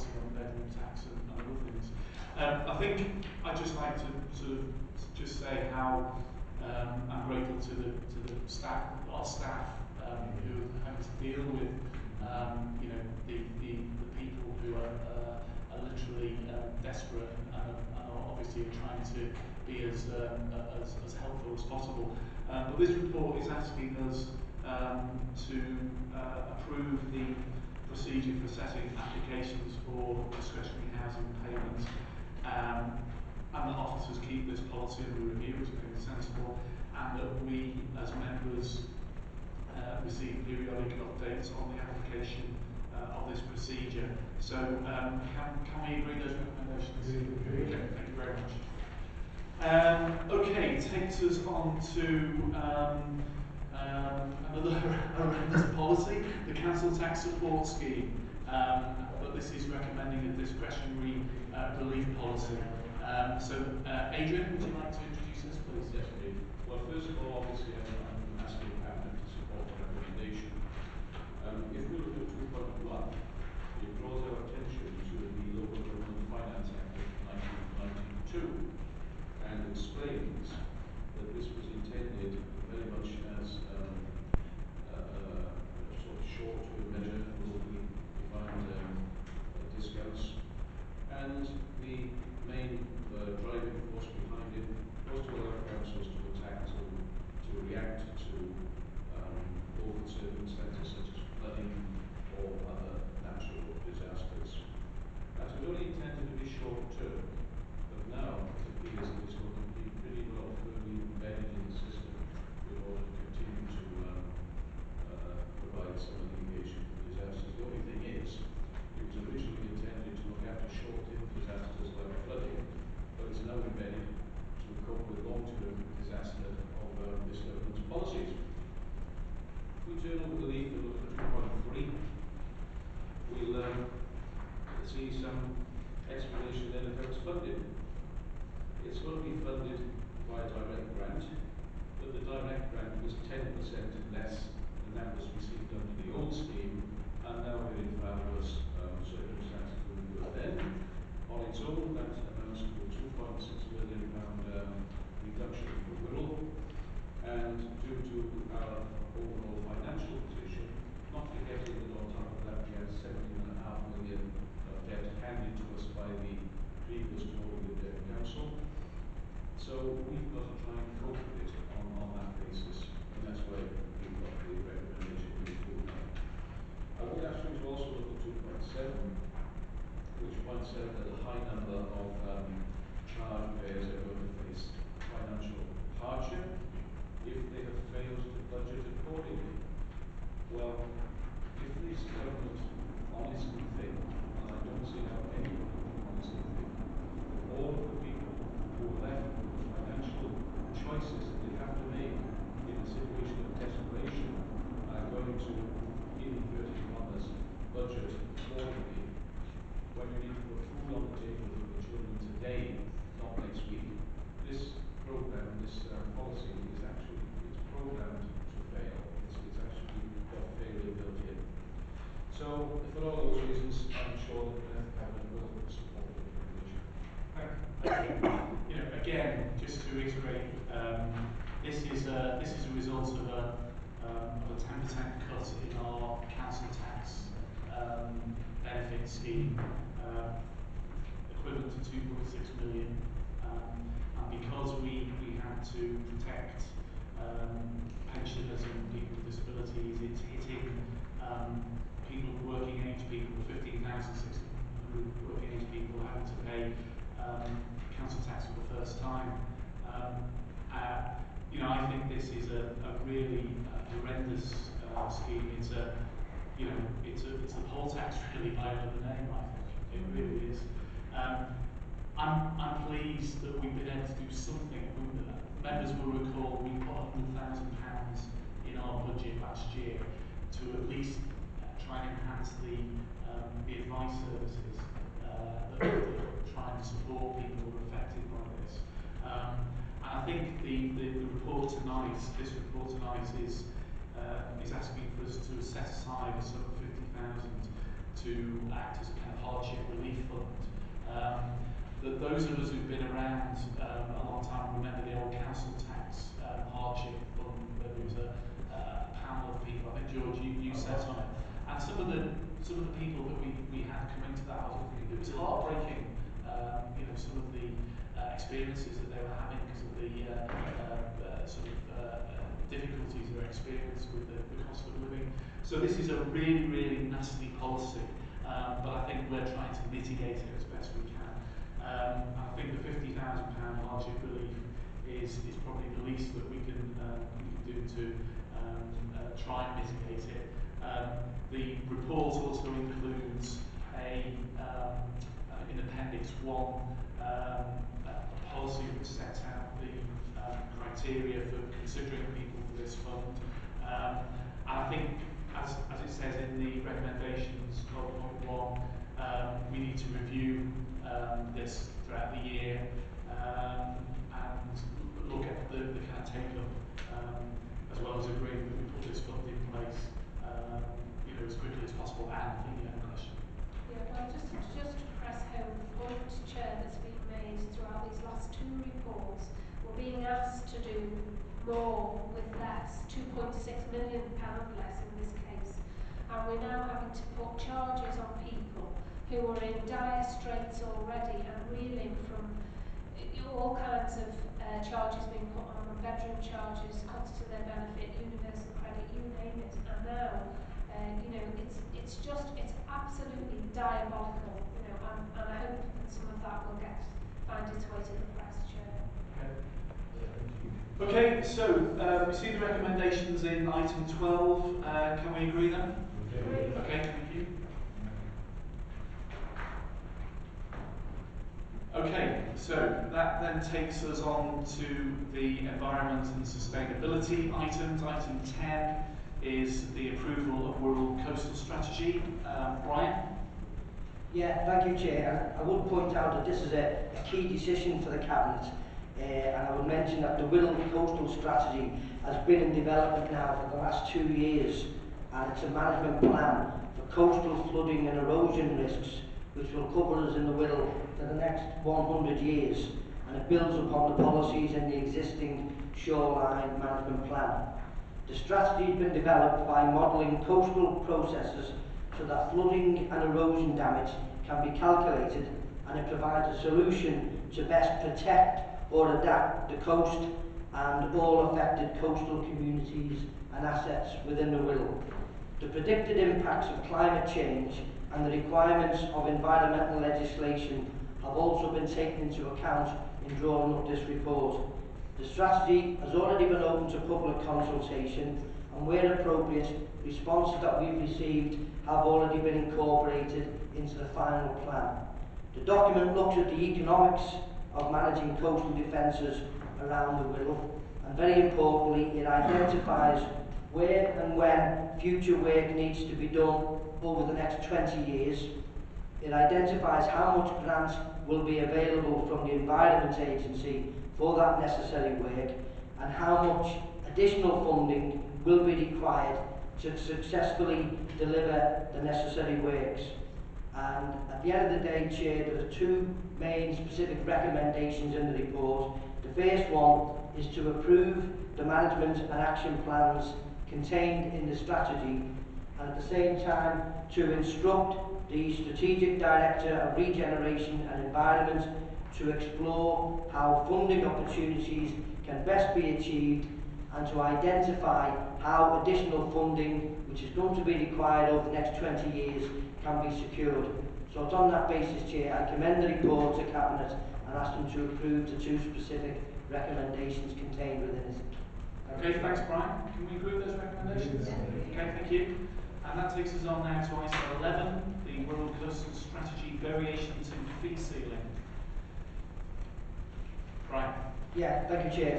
policy on bedroom tax and other things. I think I'd just like to sort of just say how I'm grateful to the staff, our staff, who are having to deal with you know, the people who are literally desperate and are obviously trying to be as helpful as possible. But this report is asking us to approve the procedure for setting applications for discretionary housing payments, and that officers keep this policy under review, which I think is sensible, and that we as members receive periodic updates on the application of this procedure. So can we agree those recommendations? Okay, thank you very much. Okay, takes us on to another horrendous policy, the council tax support scheme. But this is recommending a discretionary relief policy. So Adrian, would you like to introduce this, please? Yes, indeed. Well, first of all, obviously, I'm asking Cabinet to support the recommendation. If we look at 2.1, it draws our attention to the Local Government Finance Act of 1992 and explains that this was intended very much as a sort of short-term measure for locally defined discounts, and the main driving force behind it was to allow councils to react to local circumstances such as flooding or other natural disasters. That was only intended to be short-term, but now it appears that it's going to be pretty well firmly embedded in the system in order to continue to provide some alleviation for disasters. The only thing is, it was originally intended to look after short-term disasters like flooding, but it's now embedded to cope with long-term disaster of this government's policies. If we turn over the leaf and look at 2.3, we'll see some explanation then of how it's funded. It's going to be funded by a direct grant, but the direct grant was 10% less than that was received under the old scheme, and now we're in fabulous circumstances than we were then. On its own, that amounts to a £2.6 million reduction for Wirral, and due to our overall financial position, not forgetting that on top of that we had £17.5 million of debt handed to us by the previous Tory Council. So we've got to try and cope with it on that basis, and that's why we've got the recommendation to do that. I would ask you to also look at 2.7, which points out that a high number of charge payers are going to face financial hardship if they have failed to budget accordingly. Well, if this government honestly think, and I don't see how anyone can honestly think, that all of the people who are left with financial choices that they have to make in a situation of desperation are going to, in inverted commas, budget accordingly, when you need to put food on the table for the children today, not next week. This program, this policy is actually, it's programmed to fail. It's actually got failure built in. So, for all those reasons, I'm sure that the Cabinet will support the recommendation. Thank you. You know, again, just to reiterate, this is a result of a 10% cut in our council tax benefit scheme, equivalent to 2.6 million. And because we had to protect pensioners and people with disabilities, it's hitting people, working age people, 15,600 working age people having to pay council tax for the first time. You know, I think this is a really horrendous scheme. It's a, you know, it's a poll tax really by another name. I think it really is. I'm pleased that we've been able to do something. Members will recall we put £100,000 in our budget last year to at least try and enhance the advice services that try and support people who are affected by this. And I think the report tonight, this report tonight is asking for us to set aside a sum of 50,000 to act as a kind of hardship relief those of us who've been around a long time remember the old council tax hardship fund, where there was a panel of people. I think George, you sat on it, and some of the people that we had come into that, it was heartbreaking. You know, some of the experiences that they were having because of the difficulties they're experiencing with the cost of living. So this is a really, really nasty policy, but I think we're trying to mitigate it as best we can. I think the £50,000 hardship relief is probably the least that we can do to try and mitigate it. The report also includes in Appendix 1 a policy which sets out the criteria for considering people for this fund. And I think, as it says in the recommendations, 12.1, we need to review this throughout the year and look at the kind of take-up, as well as agreeing that we put this fund in place you know, as quickly as possible. And I think you had a question. Yeah, well, just to press home the point, Chair, that's been made throughout these last two reports, we're being asked to do more with less, £2.6 million less in this case, and we're now having to put charges on people who are in dire straits already and reeling from all kinds of charges being put on them, bedroom charges, cuts to their benefit, universal credit, you name it, and now you know, it's absolutely diabolical, you know, and I hope that some of that will find its way to the press, Chair. Okay, so we see the recommendations in item 12. Can we agree them? Okay, thank you. Okay, so that then takes us on to the environment and sustainability items. Item 10 is the approval of Wirral Coastal Strategy. Brian? Yeah, thank you, Chair. I would point out that this is a key decision for the Cabinet, and I would mention that the Wirral Coastal Strategy has been in development now for the last 2 years, and it's a management plan for coastal flooding and erosion risks, which will cover us in the Wirral for the next 100 years, and it builds upon the policies in the existing shoreline management plan. The strategy has been developed by modelling coastal processes so that flooding and erosion damage can be calculated, and it provides a solution to best protect or adapt the coast and all affected coastal communities and assets within the Wirral. The predicted impacts of climate change and the requirements of environmental legislation have also been taken into account in drawing up this report. The strategy has already been open to public consultation, and where appropriate, responses that we've received have already been incorporated into the final plan. The document looks at the economics of managing coastal defences around the Wirral, and very importantly, it identifies where and when future work needs to be done over the next 20 years. It identifies how much grant will be available from the Environment Agency for that necessary work, and how much additional funding will be required to successfully deliver the necessary works. And at the end of the day, Chair, there are two main specific recommendations in the report. The first one is to approve the management and action plans contained in the strategy, and at the same time to instruct the Strategic Director of Regeneration and Environment to explore how funding opportunities can best be achieved, and to identify how additional funding, which is going to be required over the next 20 years, can be secured. So it's on that basis, Chair, I commend the report to Cabinet and ask them to approve the two specific recommendations contained within it. Okay, thanks, Brian. Can we agree with those recommendations? Okay, thank you. And that takes us on now to item 11, the Wirral Coastal Strategy variations in fee ceiling. Brian? Yeah, thank you, Chair.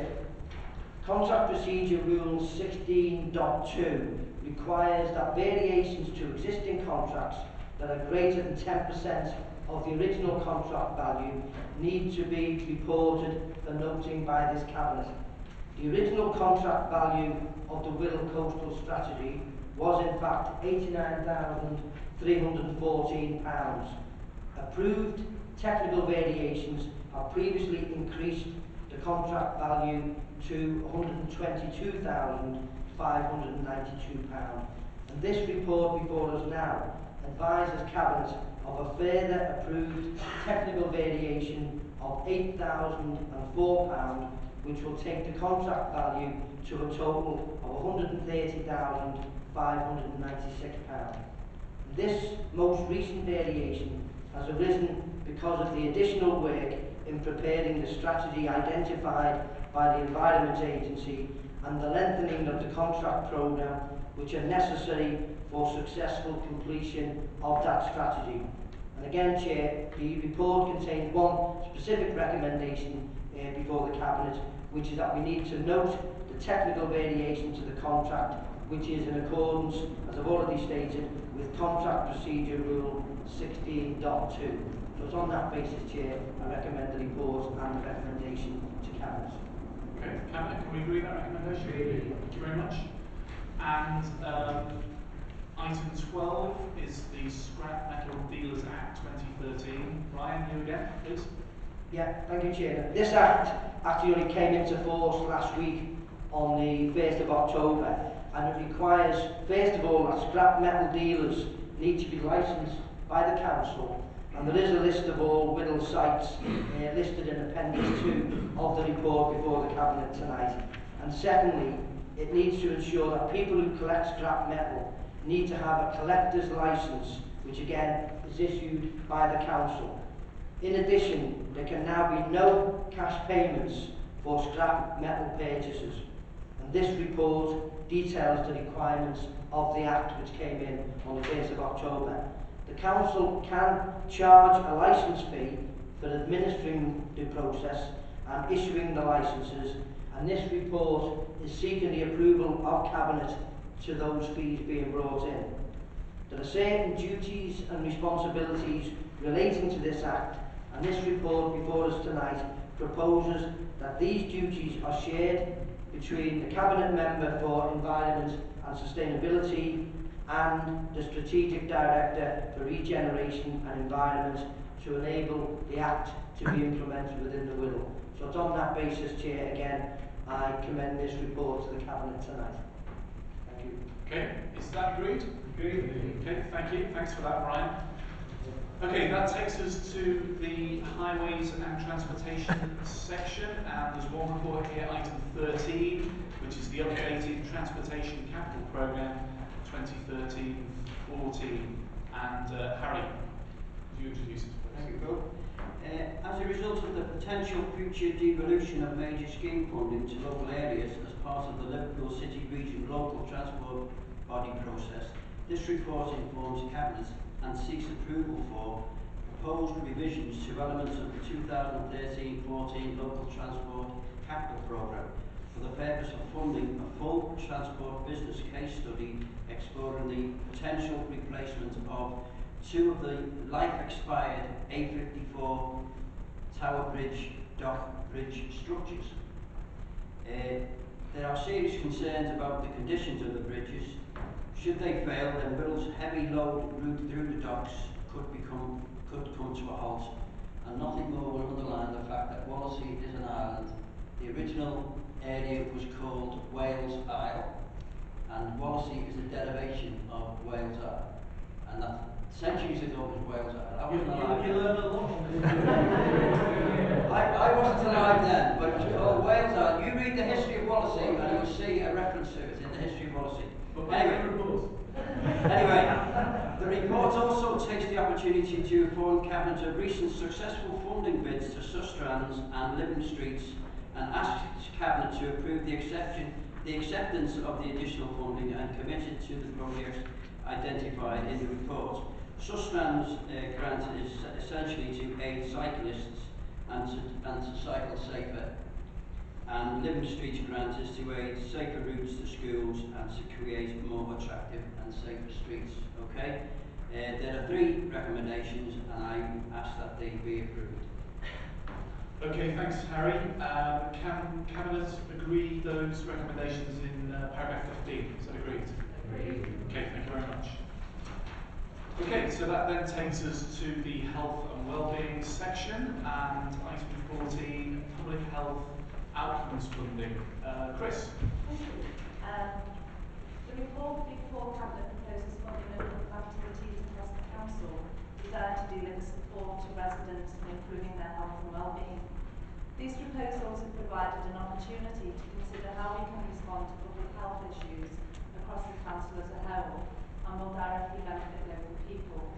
Contract Procedure Rule 16.2 requires that variations to existing contracts that are greater than 10% of the original contract value need to be reported for noting by this Cabinet. The original contract value of the Wirral Coastal Strategy was in fact £89,314, Approved technical variations have previously increased the contract value to £122,592, and this report before us now advises Cabinet of a further approved technical variation of £8,004, which will take the contract value to a total of £130,596. This most recent variation has arisen because of the additional work in preparing the strategy identified by the Environment Agency and the lengthening of the contract programme, which are necessary for successful completion of that strategy. And again, Chair, the report contains one specific recommendation before the Cabinet, which is that we need to note the technical variation to the contract, which is in accordance, as I've already stated, with Contract Procedure Rule 16.2. So it's on that basis, Chair, I recommend the report and the recommendation to Cabinet. Okay, Cabinet, can we agree with that recommendation? Thank you very much. And item 12 is the Scrap Metal Dealers Act 2013. Ryan, you again, please. Yeah, thank you, Chair. This Act actually only came into force last week on the 1st of October, and it requires, first of all, that scrap metal dealers need to be licensed by the Council, and there is a list of all Wirral sites listed in Appendix 2 of the report before the Cabinet tonight. And secondly, it needs to ensure that people who collect scrap metal need to have a collector's licence, which again is issued by the Council. In addition, there can now be no cash payments for scrap metal purchases. And this report details the requirements of the Act which came in on the 1st of October. The Council can charge a licence fee for administering the process and issuing the licences, and this report is seeking the approval of Cabinet to those fees being brought in. There are certain duties and responsibilities relating to this Act, and this report before us tonight proposes that these duties are shared between the Cabinet Member for Environment and Sustainability and the Strategic Director for Regeneration and Environment to enable the Act to be implemented within the Wirral. So it's on that basis, Chair, again, I commend this report to the Cabinet tonight. Thank you. Okay, is that agreed? Agreed. Okay, thank you. Thanks for that, Brian. Okay, that takes us to the Highways and Transportation section, and there's one report here, item 13, which is the updated Transportation Capital Programme 2013-14. And Harry, would you introduce it? Thank you, Bill. As a result of the potential future devolution of major scheme funding to local areas as part of the Liverpool City Region local transport body process, this report informs Cabinet and seeks approval for proposed revisions to elements of the 2013-14 local transport capital programme for the purpose of funding a full transport business case study exploring the potential replacement of two of the life-expired A54 Tower Bridge dock bridge structures. There are serious concerns about the conditions of the bridges. Should they fail, then Wirral's heavy load route through the docks could come to a halt, and nothing more will underline the fact that Wallasey is an island. The original area was called Wales Isle, and Wallasey is a derivation of Wales Isle, and that centuries ago was Wales Isle. I wasn't alive. You learn a lot. I wasn't alive then, but it was called Wales Isle. You read the history of Wallasey and you'll see a reference to it in the history of Wallasey. Anyway, the report also takes the opportunity to inform Cabinet of recent successful funding bids to Sustrans and Living Streets, and asks Cabinet to approve the acceptance of the additional funding and commit it to the projects identified in the report. Sustrans grant is essentially to aid cyclists and to cycle safer, and Living Streets grant is to aid safer routes to schools and to create more attractive and safer streets. Okay, there are 3 recommendations, and I ask that they be approved. Okay, thanks, Harry. Can Cabinet agree those recommendations in paragraph 15? Is that agreed? Agreed. Okay, thank you very much. Okay, so that then takes us to the health and wellbeing section, and item 14, public health outcomes funding. Chris? Thank you. The report before Cabinet proposes funding of local activities across the Council designed to deliver support to residents in improving their health and wellbeing. These proposals have provided an opportunity to consider how we can respond to public health issues across the Council as a whole and will directly benefit local people.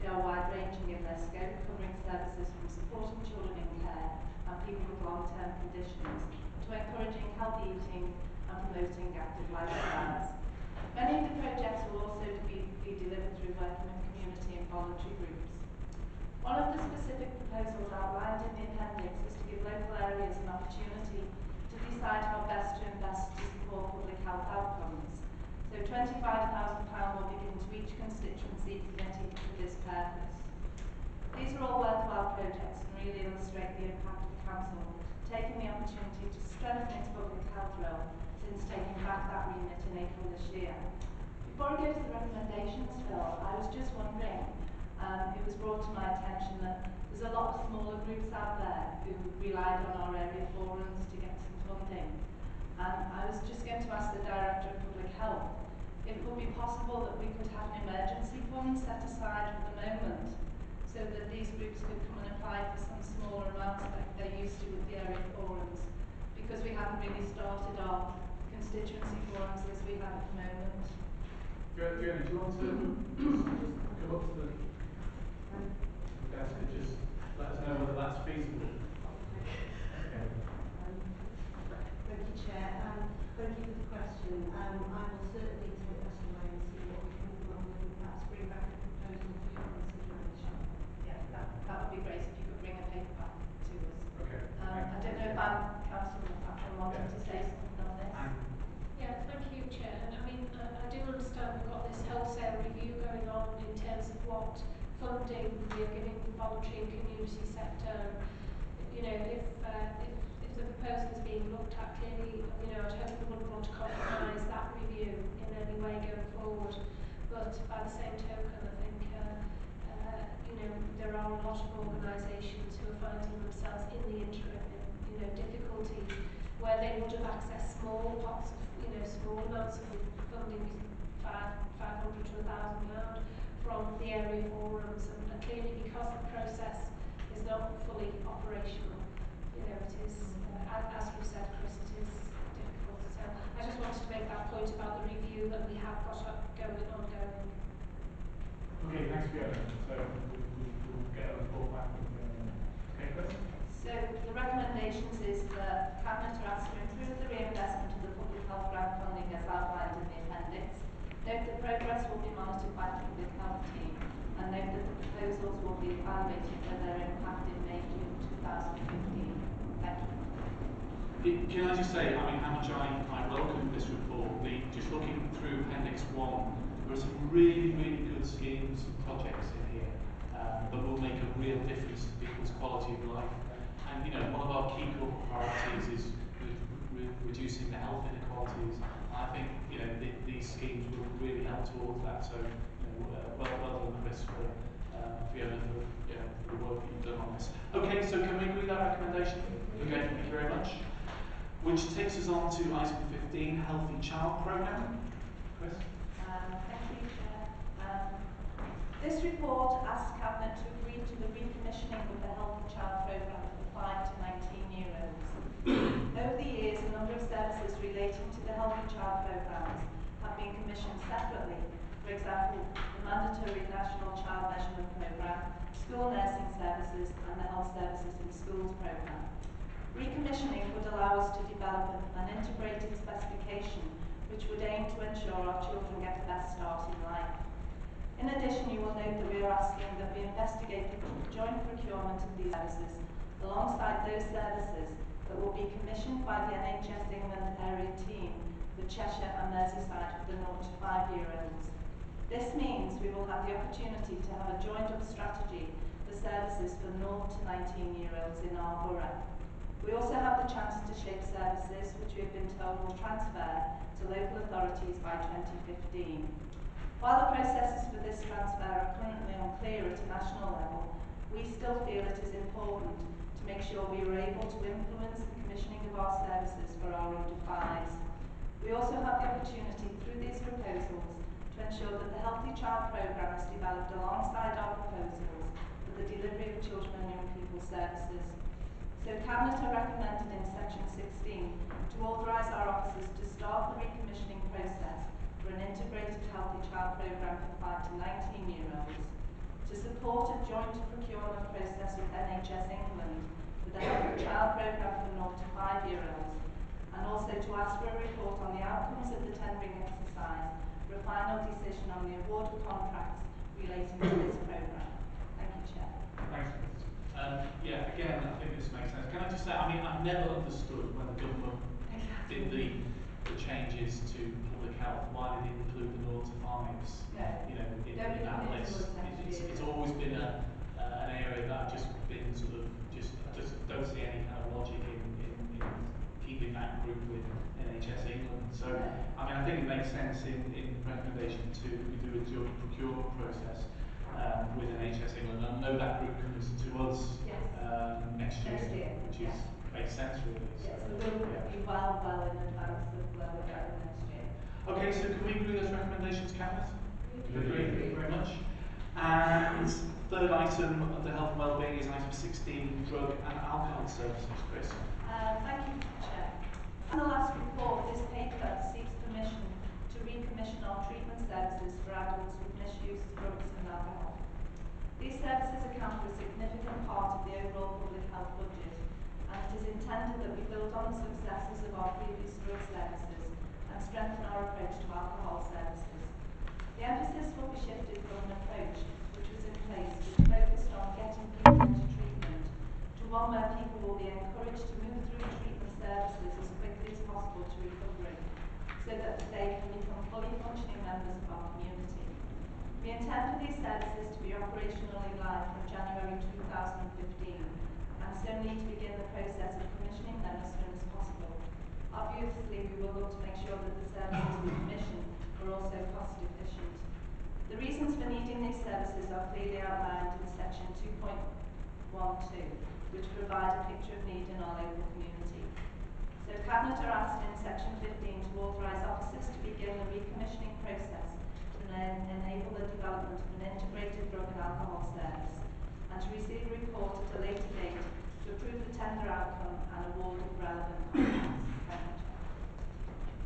They are wide-ranging in their scope, covering services from supporting children in care and people with long-term conditions to encouraging healthy eating and promoting active lifestyles. Many of the projects will also be delivered through working with community and voluntary groups. One of the specific proposals outlined in the appendix is to give local areas an opportunity to decide how best to invest to support public health outcomes. So £25,000 will be given to each constituency committee for this purpose. These are all worthwhile projects and really illustrate the impact of the Council taking the opportunity to strengthen its public health role since taking back that remit in April this year. Before I go to the recommendations, Phil, I was just wondering, it was brought to my attention that there's a lot of smaller groups out there who relied on our area forums to get some funding. And I was just going to ask the Director of Public Health if it would be possible that we could have an emergency fund set aside at the moment so that these groups could come and apply for some smaller amounts like they're used to with the area forums, because we haven't really started our constituency forums as we have at the moment. Fiona, do you want to just come up to the desk and just let us know whether that's feasible? Thank you, Chair. Thank you for the question. I will certainly take that in mind and see what we can come up with and perhaps bring back a proposal for your consideration. Yeah, that would be great if you could bring a paper back to us. Okay. I don't know if Councillor Patrick wanted to say something on this. Yeah, thank you, Chair. And I mean, I do understand we've got this wholesale review going on in terms of what funding we're giving the voluntary and community sector. You know, if the proposal is being looked at, clearly, you know, I'd hope we wouldn't want to compromise that review in any way going forward. But by the same token, I think, you know, there are a lot of organisations who are finding themselves in the interim in, you know, difficulty where they would have accessed small pots of, you know, small amounts of funding, £500 to £1,000 from the area forums, and clearly because the process is not fully operational, you know, it is, as you said, Chris, it is difficult. So I just wanted to make that point about the review that we have got ongoing. Okay, thanks, Fiona. So we'll get a report back from Fiona. Okay, Chris? So the recommendations is that Cabinet are asked to improve the reinvestment of the public health grant funding as outlined in the appendix. Note that progress will be monitored by the public health team, and note that the proposals will be evaluated for their impact in May-June 2015. Thank you. Can I just say, I mean, how much I welcome this report. Just looking through Appendix 1, there are some really, really good schemes and projects in here that will make a real difference to people's quality of life. And, you know, one of our key corporate priorities is reducing the health inequalities. I think, you know, these schemes will really help towards that. So, you know, well done, Chris, for Fiona, for the work that you've done on this. Okay, so can we agree with that recommendation? Okay, thank you very much. Which takes us on to item 15, Healthy Child Programme. Chris? Thank you, Chair. This report asks Cabinet to agree to the recommissioning of the Healthy Child Programme for 5 to 19-year-olds. Over the years, a number of services relating to the Healthy Child Programmes have been commissioned separately. For example, the mandatory National Child Measurement Programme, school nursing services, and the Health Services in Schools Programme. Recommissioning would allow us to develop an integrated specification which would aim to ensure our children get the best start in life. In addition, you will note that we are asking that we investigate the joint procurement of these services alongside those services that will be commissioned by the NHS England area team with Cheshire and Merseyside for the 0 to 5-year-olds. This means we will have the opportunity to have a joined-up strategy for services for 0 to 19-year-olds in our borough. We also have the chance to shape services which we have been told will transfer to local authorities by 2015. While the processes for this transfer are currently unclear at a national level, we still feel it is important to make sure we are able to influence the commissioning of our services for our under fives. We also have the opportunity through these proposals to ensure that the Healthy Child programme is developed alongside our proposals for the delivery of children and young people services. So Cabinet are recommended in section 16 to authorise our officers to start the recommissioning process for an integrated Healthy Child programme for 5 to 19-year-olds, to support a joint procurement process with NHS England for the Healthy Child programme for 0 to 5-year-olds, and also to ask for a report on the outcomes of the tendering exercise for a final decision on the award of contracts relating to this programme. Thank you, Chair. Thanks, Chris. Yeah, again, I think this makes sense. Can I just say, I mean, I've never understood when the government did the changes to public health, why they didn't include the 0 to 5s, you know, in that list. It's always been an area that I've just been sort of, I just don't see any kind of logic in keeping that group with NHS England. So, I mean, I think it makes sense in recommendation to we do a joint procurement process with NHS England. I know that group comes to us next year, which is makes sense really. Yes, so we'll be well in advance of where we're going next year. Okay, so can we agree with those recommendations, Cabinet? Agree. Thank you very much. And third item of the health and wellbeing is item 16, drug and alcohol services. Chris. Thank you, Chair. In the last report, this paper seeks permission to recommission our treatment services for adults with misuse of drugs and alcohol. These services account for a significant part of the overall public health budget, and it is intended that we build on the successes of our previous drug services and strengthen our approach to alcohol services. The emphasis will be shifted from an approach which was in place which focused on getting people into treatment to one where people will be encouraged to move through treatment services as quickly as possible to recovery, so that they can become fully functioning members of our community. We intend for these services to be operationally live from January 2015, and so need to begin the process of commissioning them as soon as possible. Obviously, we will look to make sure that the services we commission are also cost efficient. The reasons for needing these services are clearly outlined in section 2.12, which provide a picture of need in our local community. So Cabinet are asked in section 15 to authorise officers to begin the recommissioning process to enable the development of an integrated drug and alcohol service, and to receive a report at a later date to approve the tender outcome and award of relevant contracts.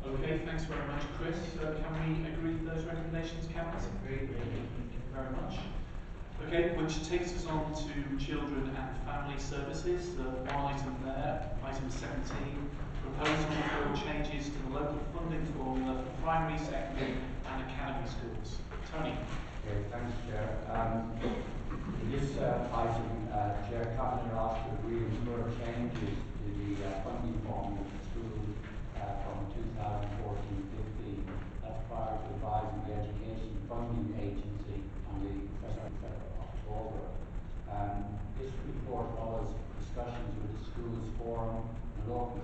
Okay, thanks very much, Chris. Can we agree with those recommendations, Cabinet? Agree. Thank you very much. Okay, which takes us on to children and family services. One item there, item 17, proposal for changes to the local funding formula for primary, secondary and academy schools. Tony. Okay, thanks, Chair. In this item, Chair, Cabinet asked to agree on further changes to the funding formula for schools from 2014-15. That's prior to advising the Education Funding Agency on the 2nd of October. This report follows discussions with the Schools Forum and local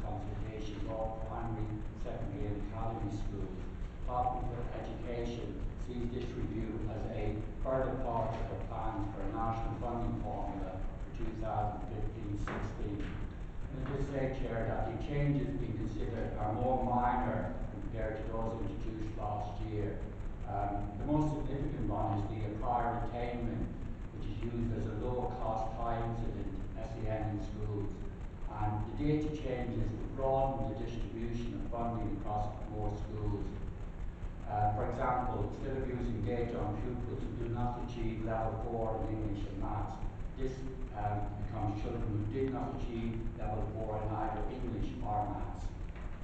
consultations of primary, secondary and academy schools. Department for Education sees this review as a further part of the plan for a national funding formula for 2015-16. Let me just say, Chair, that the changes being considered are more minor compared to those introduced last year. The most significant one is the prior attainment, which is used as a low-cost, high-incident SEN in schools. And the data changes will broaden the distribution of funding across more schools. For example, instead of using data on pupils who do not achieve level 4 in English and maths, this becomes children who did not achieve level 4 in either English or maths.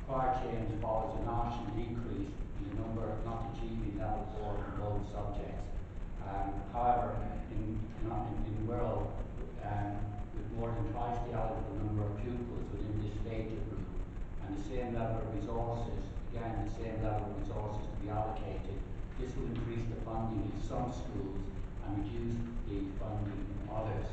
Prior change follows a national decrease in the number of not achieving level 4 in both subjects. However, in Wirral, with more than twice the eligible number of pupils within this data group, and the same level of resources, again, the same level of resources to be allocated, this will increase the funding in some schools and reduce the funding in others.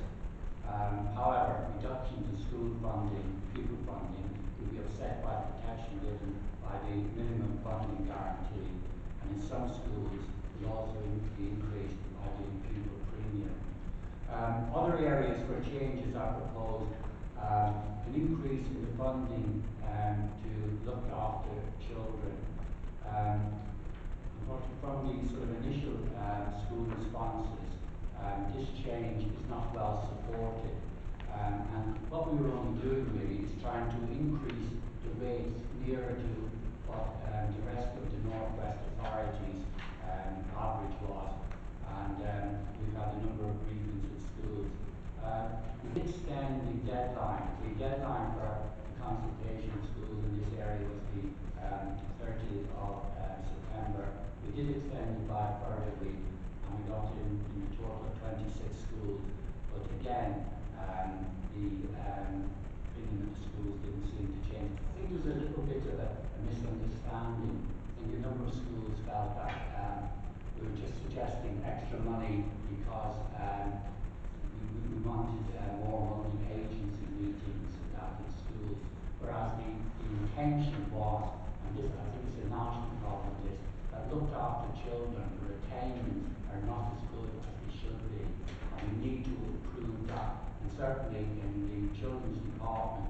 However, reductions in school funding, pupil funding, will be offset by the protection given by the minimum funding guarantee, and in some schools, We also increased the ideal pupil premium. Other areas where changes are proposed, an increase in the funding to look after children. From the sort of initial school responses, this change is not well supported. And what we were only doing really is trying to increase the rates nearer to what the rest of the Northwest authorities average was. And we've had a number of briefings with schools. We did extend the deadline. The deadline for the consultation of schools in this area was the 30th of September. We did extend it by a further week, and we got in a total of 26 schools. But again, the opinion of the schools didn't seem to change. I think there was a little bit of a misunderstanding. I think a number of schools felt that we were just suggesting extra money because we wanted more multi-agency meetings in schools, whereas the intention was, and this I think is a national problem, this, that looked after children, the retainment are not as good as they should be, and we need to improve that. And certainly in the children's department,